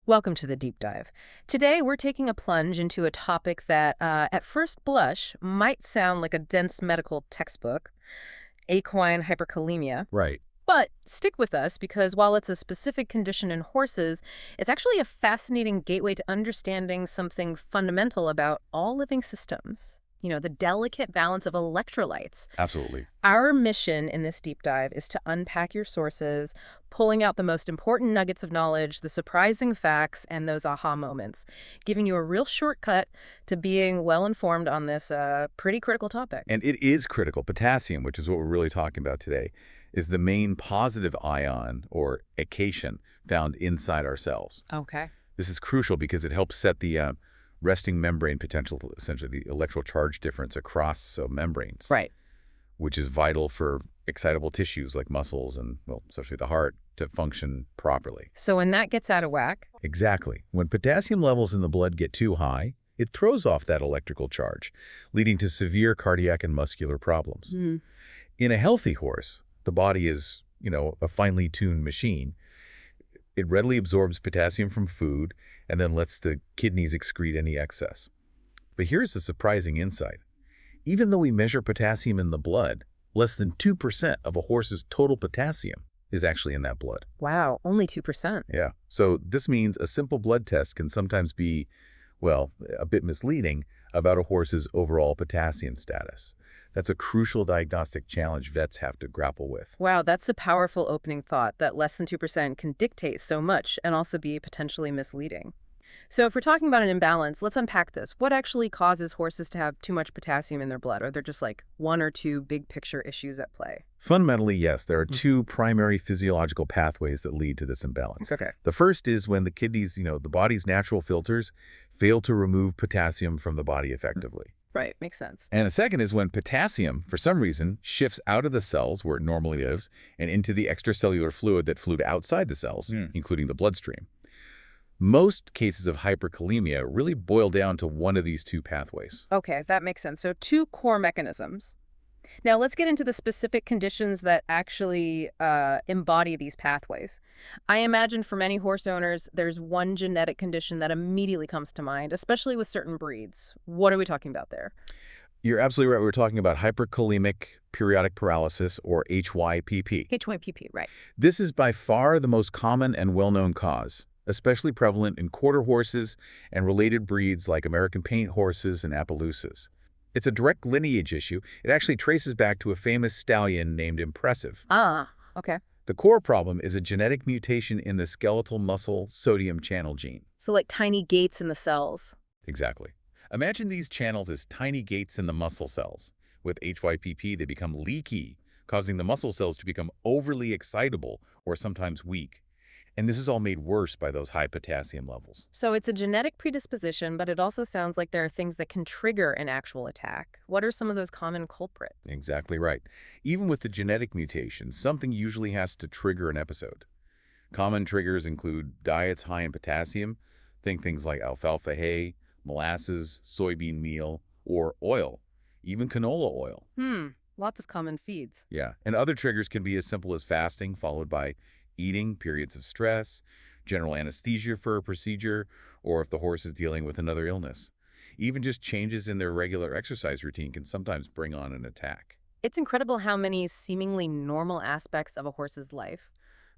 Welcome to the deep dive. Today, we're taking a plunge into a topic that, at first blush, might sound like a dense medical textbook, equine hyperkalemia. Right. But stick with us because while it's a specific condition in horses, it's actually a fascinating gateway to understanding something fundamental about all living systems. The delicate balance of electrolytes. Absolutely. Our mission in this deep dive is to unpack your sources, pulling out the most important nuggets of knowledge, the surprising facts, and those aha moments, giving you a real shortcut to being well-informed on this pretty critical topic. And it is critical. Potassium, which is what we're really talking about today, is the main positive ion, or cation, found inside our cells. Okay. This is crucial because it helps set the resting membrane potential, essentially the electrical charge difference across membranes. Right. Which is vital for excitable tissues like muscles and, well, especially the heart, to function properly. So when that gets out of whack. Exactly. When potassium levels in the blood get too high, it throws off that electrical charge, leading to severe cardiac and muscular problems. In a healthy horse, the body is, a finely tuned machine. It readily absorbs potassium from food and then lets the kidneys excrete any excess. But here's the surprising insight. Even though we measure potassium in the blood, less than 2% of a horse's total potassium is actually in that blood. Wow, only 2%. Yeah. So this means a simple blood test can sometimes be, well, a bit misleading about a horse's overall potassium status. That's a crucial diagnostic challenge vets have to grapple with. Wow, that's a powerful opening thought that less than 2% can dictate so much and also be potentially misleading. So if we're talking about an imbalance, let's unpack this. What actually causes horses to have too much potassium in their blood? Are there just like one or two big picture issues at play? Fundamentally, yes, there are two primary physiological pathways that lead to this imbalance. Okay. The first is when the kidneys, the body's natural filters, fail to remove potassium from the body effectively. Right, makes sense. And the second is when potassium, for some reason, shifts out of the cells where it normally lives and into the extracellular fluid that flowed outside the cells, including the bloodstream. Most cases of hyperkalemia really boil down to one of these two pathways. Okay, that makes sense. So two core mechanisms. Now let's get into the specific conditions that actually embody these pathways. I imagine for many horse owners, there's one genetic condition that immediately comes to mind, especially with certain breeds. What are we talking about there? You're absolutely right. We're talking about hyperkalemic periodic paralysis, or HYPP. HYPP, right. This is by far the most common and well-known cause, especially prevalent in quarter horses and related breeds like American paint horses and Appaloosas. It's a direct lineage issue. It actually traces back to a famous stallion named Impressive. Ah, okay. The core problem is a genetic mutation in the skeletal muscle sodium channel gene. So like tiny gates in the cells. Exactly. Imagine these channels as tiny gates in the muscle cells. With HYPP, they become leaky, causing the muscle cells to become overly excitable or sometimes weak. And this is all made worse by those high potassium levels. So it's a genetic predisposition, but it also sounds like there are things that can trigger an actual attack. What are some of those common culprits? Exactly right. Even with the genetic mutation, something usually has to trigger an episode. Common triggers include diets high in potassium. Think things like alfalfa hay, molasses, soybean meal, or oil, even canola oil. Lots of common feeds. Yeah, and other triggers can be as simple as fasting, followed by eating, periods of stress, general anesthesia for a procedure, or if the horse is dealing with another illness. Even just changes in their regular exercise routine can sometimes bring on an attack. It's incredible how many seemingly normal aspects of a horse's life,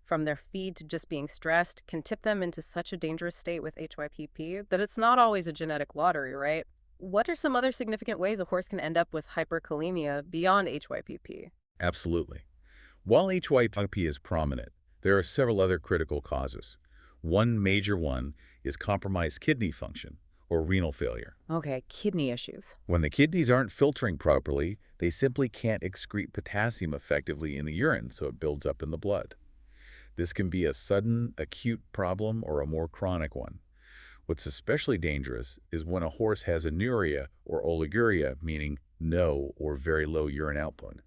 from their feed to just being stressed, can tip them into such a dangerous state with HYPP that it's not always a genetic lottery, right? What are some other significant ways a horse can end up with hyperkalemia beyond HYPP? Absolutely. While HYPP is prominent, there are several other critical causes. One major one is compromised kidney function, or renal failure. Okay, kidney issues. When the kidneys aren't filtering properly, they simply can't excrete potassium effectively in the urine, so it builds up in the blood. This can be a sudden, acute problem or a more chronic one. What's especially dangerous is when a horse has anuria or oliguria, meaning no or very low urine output.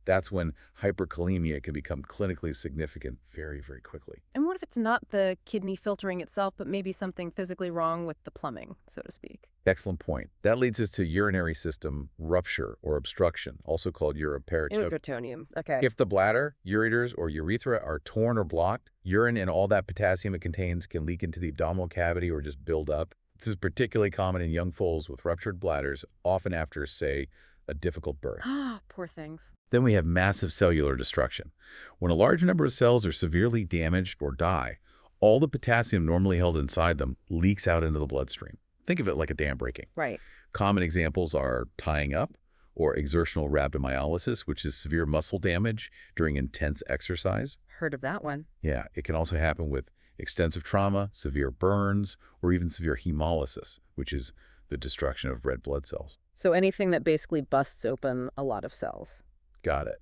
That's when hyperkalemia can become clinically significant very, very quickly. And what if it's not the kidney filtering itself, but maybe something physically wrong with the plumbing, so to speak? Excellent point. That leads us to urinary system rupture or obstruction, also called uroperitoneum. Peritoneum. Okay. If the bladder, ureters, or urethra are torn or blocked, urine and all that potassium it contains can leak into the abdominal cavity or just build up. This is particularly common in young foals with ruptured bladders, often after, say, a difficult birth. Ah, poor things. Then we have massive cellular destruction. When a large number of cells are severely damaged or die, all the potassium normally held inside them leaks out into the bloodstream. Think of it like a dam breaking. Right. Common examples are tying up or exertional rhabdomyolysis, which is severe muscle damage during intense exercise. Heard of that one. Yeah, it can also happen with extensive trauma, severe burns, or even severe hemolysis, which is the destruction of red blood cells. So anything that basically busts open a lot of cells. Got it.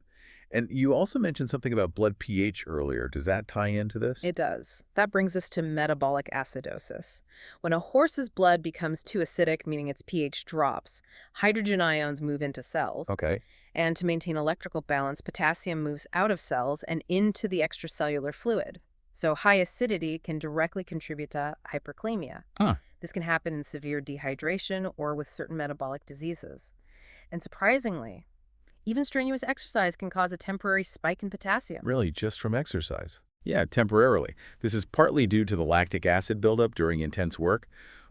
And you also mentioned something about blood pH earlier. Does that tie into this? It does. That brings us to metabolic acidosis. When a horse's blood becomes too acidic, meaning its pH drops, hydrogen ions move into cells. Okay. And to maintain electrical balance, potassium moves out of cells and into the extracellular fluid. So high acidity can directly contribute to hyperkalemia. Huh. This can happen in severe dehydration or with certain metabolic diseases. And surprisingly, even strenuous exercise can cause a temporary spike in potassium. Really, just from exercise? Yeah, temporarily. This is partly due to the lactic acid buildup during intense work,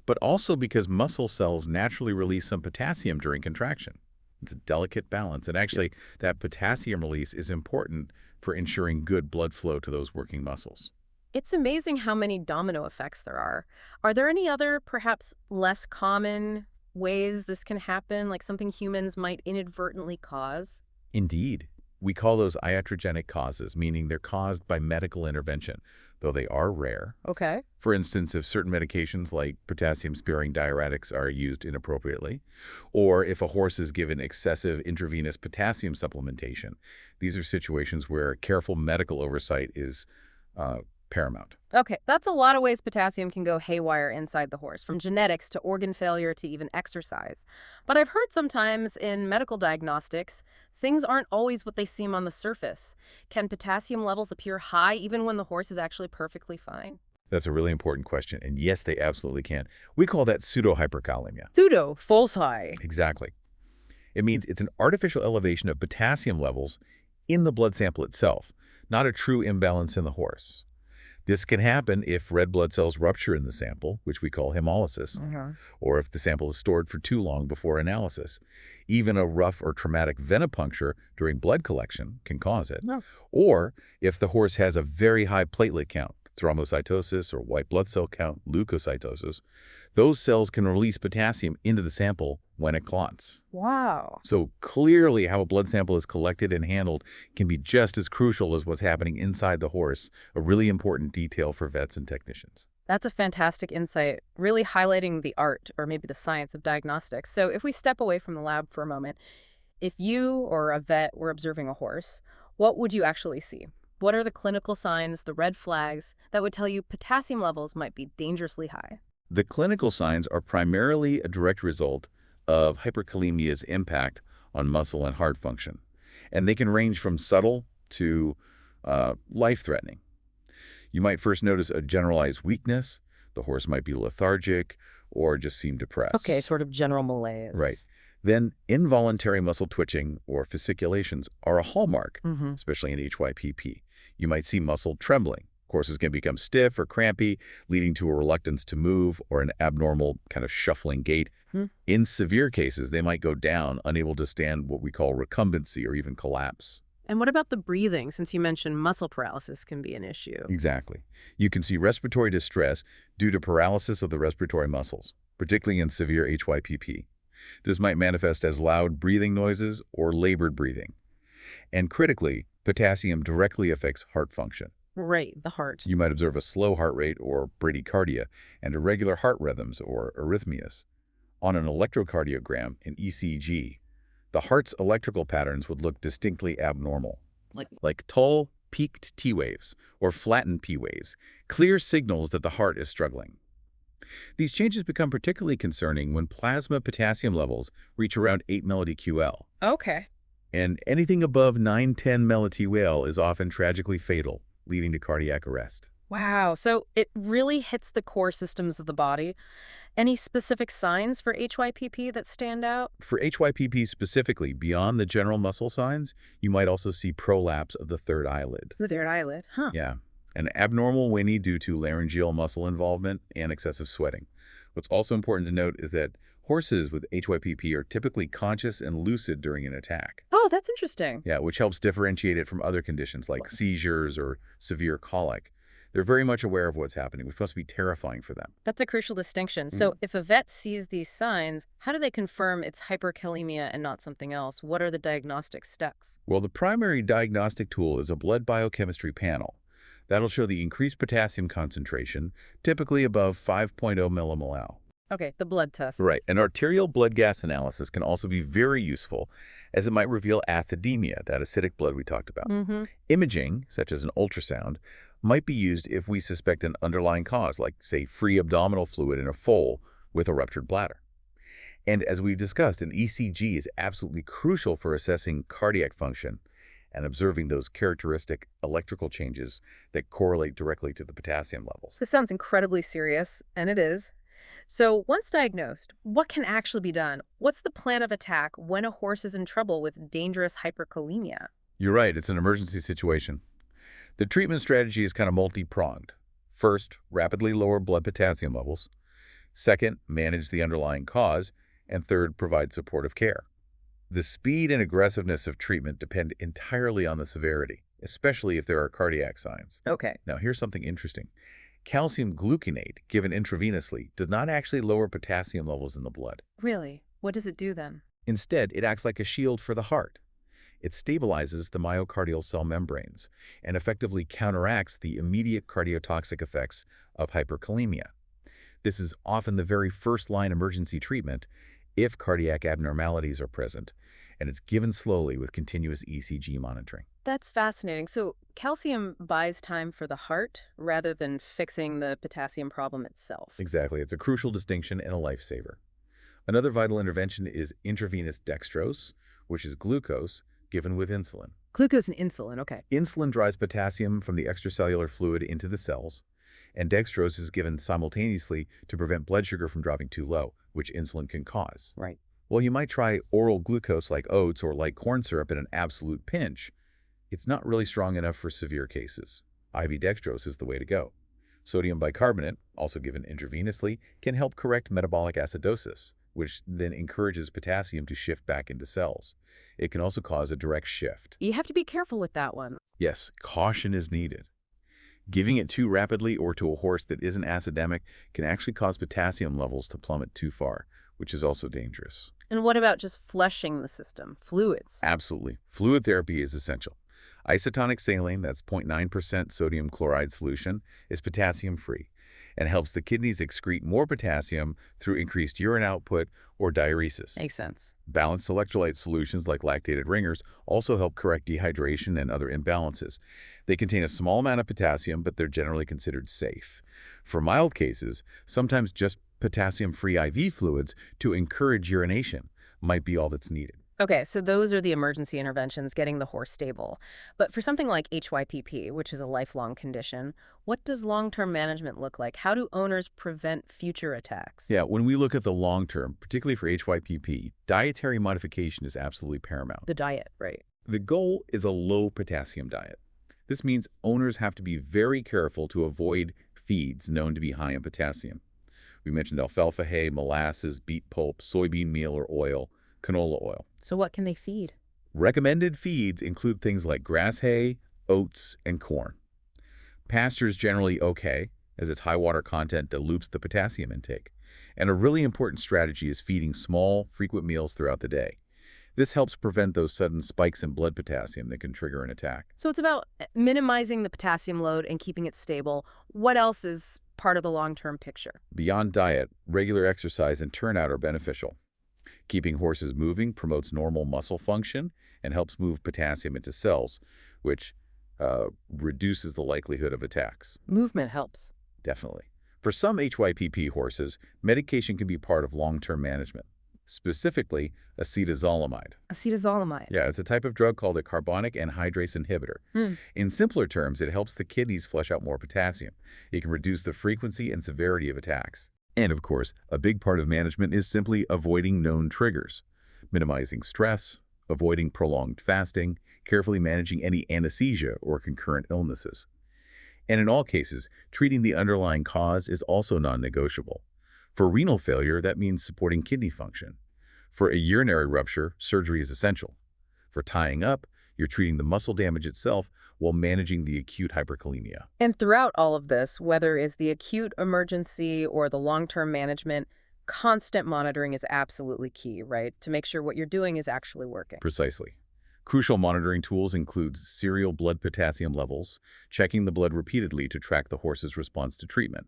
but also because muscle cells naturally release some potassium during contraction. It's a delicate balance, and actually, that potassium release is important for ensuring good blood flow to those working muscles. It's amazing how many domino effects there are. Are there any other, perhaps less common ways this can happen, like something humans might inadvertently cause? Indeed. We call those iatrogenic causes, meaning they're caused by medical intervention, though they are rare. Okay. For instance, if certain medications like potassium-sparing diuretics are used inappropriately, or if a horse is given excessive intravenous potassium supplementation, these are situations where careful medical oversight is paramount. Okay, that's a lot of ways potassium can go haywire inside the horse, from genetics to organ failure to even exercise. But I've heard sometimes in medical diagnostics, things aren't always what they seem on the surface. Can potassium levels appear high even when the horse is actually perfectly fine? That's a really important question, and yes, they absolutely can. We call that pseudo-hyperkalemia. Pseudo, false high. Exactly. It means it's an artificial elevation of potassium levels in the blood sample itself, not a true imbalance in the horse. This can happen if red blood cells rupture in the sample, which we call hemolysis, or if the sample is stored for too long before analysis. Even a rough or traumatic venipuncture during blood collection can cause it. No. Or if the horse has a very high platelet count, thrombocytosis or white blood cell count, leukocytosis, those cells can release potassium into the sample when it clots. Wow. So clearly how a blood sample is collected and handled can be just as crucial as what's happening inside the horse, a really important detail for vets and technicians. That's a fantastic insight, really highlighting the art, or maybe the science of diagnostics. So if we step away from the lab for a moment, if you or a vet were observing a horse, what would you actually see? What are the clinical signs, the red flags, that would tell you potassium levels might be dangerously high? The clinical signs are primarily a direct result of hyperkalemia's impact on muscle and heart function, and they can range from subtle to life-threatening. You might first notice a generalized weakness. The horse might be lethargic or just seem depressed. Okay, sort of general malaise. Right. Then involuntary muscle twitching or fasciculations are a hallmark, especially in HYPP. You might see muscle trembling. Horses can become stiff or crampy, leading to a reluctance to move or an abnormal kind of shuffling gait. In severe cases, they might go down, unable to stand what we call recumbency or even collapse. And what about the breathing, since you mentioned muscle paralysis can be an issue? Exactly. You can see respiratory distress due to paralysis of the respiratory muscles, particularly in severe HYPP. This might manifest as loud breathing noises or labored breathing. And critically, potassium directly affects heart function. Right, the heart. You might observe a slow heart rate or bradycardia and irregular heart rhythms or arrhythmias. On an electrocardiogram, an ECG, the heart's electrical patterns would look distinctly abnormal, like tall, peaked T waves or flattened P waves, clear signals that the heart is struggling. These changes become particularly concerning when plasma potassium levels reach around 8 mmHg. Okay. And anything above 910 milletwal is often tragically fatal, leading to cardiac arrest. Wow, so it really hits the core systems of the body. Any specific signs for HYPP that stand out? For HYPP specifically, beyond the general muscle signs, you might also see prolapse of the third eyelid. The third eyelid, huh? Yeah, an abnormal whinny due to laryngeal muscle involvement and excessive sweating. What's also important to note is that horses with HYPP are typically conscious and lucid during an attack. Oh, that's interesting. Yeah, which helps differentiate it from other conditions like seizures or severe colic. They're very much aware of what's happening, which must be terrifying for them. That's a crucial distinction. So if a vet sees these signs, how do they confirm it's hyperkalemia and not something else? What are the diagnostic steps? Well, the primary diagnostic tool is a blood biochemistry panel. That'll show the increased potassium concentration, typically above 5.0 millimol. Okay, the blood test. Right. An arterial blood gas analysis can also be very useful, as it might reveal acidemia, that acidic blood we talked about. Imaging, such as an ultrasound, might be used if we suspect an underlying cause, like, say, free abdominal fluid in a foal with a ruptured bladder. And as we've discussed, an ECG is absolutely crucial for assessing cardiac function and observing those characteristic electrical changes that correlate directly to the potassium levels. This sounds incredibly serious, and it is. So once diagnosed, what can actually be done? What's the plan of attack when a horse is in trouble with dangerous hyperkalemia? You're right, it's an emergency situation. The treatment strategy is kind of multi-pronged. First, rapidly lower blood potassium levels. Second, manage the underlying cause. And third, provide supportive care. The speed and aggressiveness of treatment depend entirely on the severity, especially if there are cardiac signs. Okay. Now, here's something interesting. Calcium gluconate, given intravenously, does not actually lower potassium levels in the blood. Really? What does it do then? Instead, it acts like a shield for the heart. It stabilizes the myocardial cell membranes and effectively counteracts the immediate cardiotoxic effects of hyperkalemia. This is often the very first-line emergency treatment if cardiac abnormalities are present, and it's given slowly with continuous ECG monitoring. That's fascinating. So calcium buys time for the heart rather than fixing the potassium problem itself. Exactly. It's a crucial distinction and a lifesaver. Another vital intervention is intravenous dextrose, which is glucose given with insulin. Glucose and insulin, okay. Insulin drives potassium from the extracellular fluid into the cells, and dextrose is given simultaneously to prevent blood sugar from dropping too low, which insulin can cause. Right. Well, you might try oral glucose like oats or like corn syrup in an absolute pinch. It's not really strong enough for severe cases. IV dextrose is the way to go. Sodium bicarbonate, also given intravenously, can help correct metabolic acidosis, which then encourages potassium to shift back into cells. It can also cause a direct shift. You have to be careful with that one. Yes, caution is needed. Giving it too rapidly or to a horse that isn't acidemic can actually cause potassium levels to plummet too far, which is also dangerous. And what about just flushing the system, fluids? Absolutely. Fluid therapy is essential. Isotonic saline, that's 0.9% sodium chloride solution, is potassium-free and helps the kidneys excrete more potassium through increased urine output or diuresis. Makes sense. Balanced electrolyte solutions like lactated ringers also help correct dehydration and other imbalances. They contain a small amount of potassium, but they're generally considered safe. For mild cases, sometimes just potassium-free IV fluids to encourage urination might be all that's needed. Okay, so those are the emergency interventions, getting the horse stable. But for something like HYPP, which is a lifelong condition, what does long-term management look like? How do owners prevent future attacks? Yeah, when we look at the long term, particularly for HYPP, dietary modification is absolutely paramount. The diet, right? The goal is a low potassium diet. This means owners have to be very careful to avoid feeds known to be high in potassium. We mentioned alfalfa hay, molasses, beet pulp, soybean meal or oil, canola oil. So what can they feed? Recommended feeds include things like grass hay, oats, and corn. Pasture's generally okay, as its high water content dilutes the potassium intake. And a really important strategy is feeding small, frequent meals throughout the day. This helps prevent those sudden spikes in blood potassium that can trigger an attack. So it's about minimizing the potassium load and keeping it stable. What else is part of the long-term picture? Beyond diet, regular exercise and turnout are beneficial. Keeping horses moving promotes normal muscle function and helps move potassium into cells, which reduces the likelihood of attacks. Movement helps. Definitely. For some HYPP horses, medication can be part of long-term management. specifically acetazolamide. Acetazolamide. Yeah, it's a type of drug called a carbonic anhydrase inhibitor. Hmm. In simpler terms, it helps the kidneys flush out more potassium. It can reduce the frequency and severity of attacks. And of course, a big part of management is simply avoiding known triggers, minimizing stress, avoiding prolonged fasting, carefully managing any anesthesia or concurrent illnesses. And in all cases, treating the underlying cause is also non-negotiable. For renal failure, that means supporting kidney function. For a urinary rupture, surgery is essential. For tying up, you're treating the muscle damage itself while managing the acute hyperkalemia. And throughout all of this, whether it's the acute emergency or the long-term management, constant monitoring is absolutely key, right? To make sure what you're doing is actually working. Precisely. Crucial monitoring tools include serial blood potassium levels, checking the blood repeatedly to track the horse's response to treatment.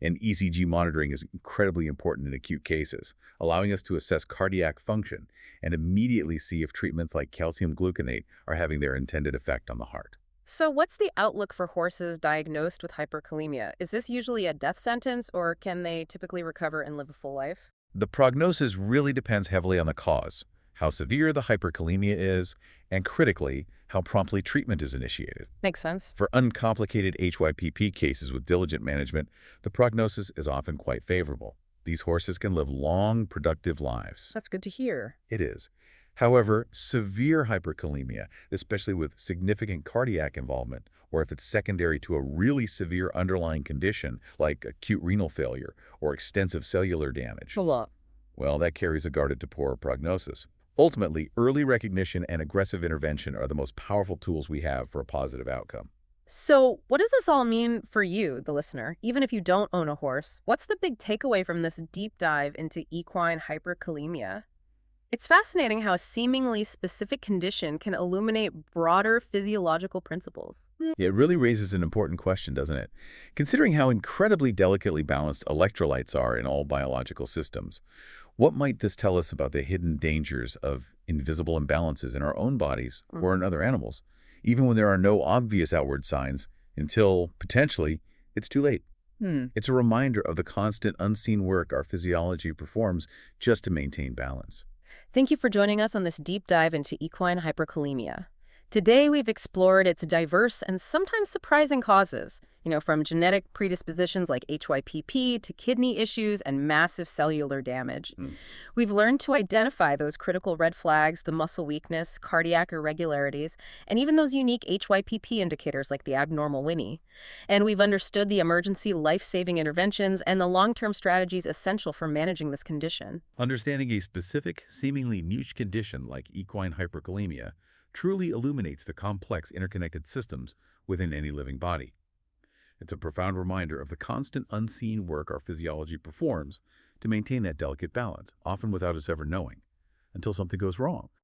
And ECG monitoring is incredibly important in acute cases, allowing us to assess cardiac function and immediately see if treatments like calcium gluconate are having their intended effect on the heart. So what's the outlook for horses diagnosed with hyperkalemia? Is this usually a death sentence, or can they typically recover and live a full life? The prognosis really depends heavily on the cause, how severe the hyperkalemia is, and critically, how promptly treatment is initiated. Makes sense. For uncomplicated HYPP cases with diligent management, the prognosis is often quite favorable. These horses can live long, productive lives. That's good to hear. It is. However, severe hyperkalemia, especially with significant cardiac involvement, or if it's secondary to a really severe underlying condition like acute renal failure or extensive cellular damage, A lot. well, that carries a guarded to poor prognosis. Ultimately, early recognition and aggressive intervention are the most powerful tools we have for a positive outcome. So what does this all mean for you, the listener? Even if you don't own a horse, what's the big takeaway from this deep dive into equine hyperkalemia? It's fascinating how a seemingly specific condition can illuminate broader physiological principles. It really raises an important question, doesn't it? Considering how incredibly delicately balanced electrolytes are in all biological systems, what might this tell us about the hidden dangers of invisible imbalances in our own bodies or in other animals, even when there are no obvious outward signs until, potentially, it's too late? It's a reminder of the constant unseen work our physiology performs just to maintain balance. Thank you for joining us on this deep dive into equine hyperkalemia. Today, we've explored its diverse and sometimes surprising causes, from genetic predispositions like HYPP to kidney issues and massive cellular damage. We've learned to identify those critical red flags, the muscle weakness, cardiac irregularities, and even those unique HYPP indicators like the abnormal whinny. And we've understood the emergency life-saving interventions and the long-term strategies essential for managing this condition. Understanding a specific, seemingly niche condition like equine hyperkalemia truly illuminates the complex interconnected systems within any living body. It's a profound reminder of the constant unseen work our physiology performs to maintain that delicate balance, often without us ever knowing, until something goes wrong.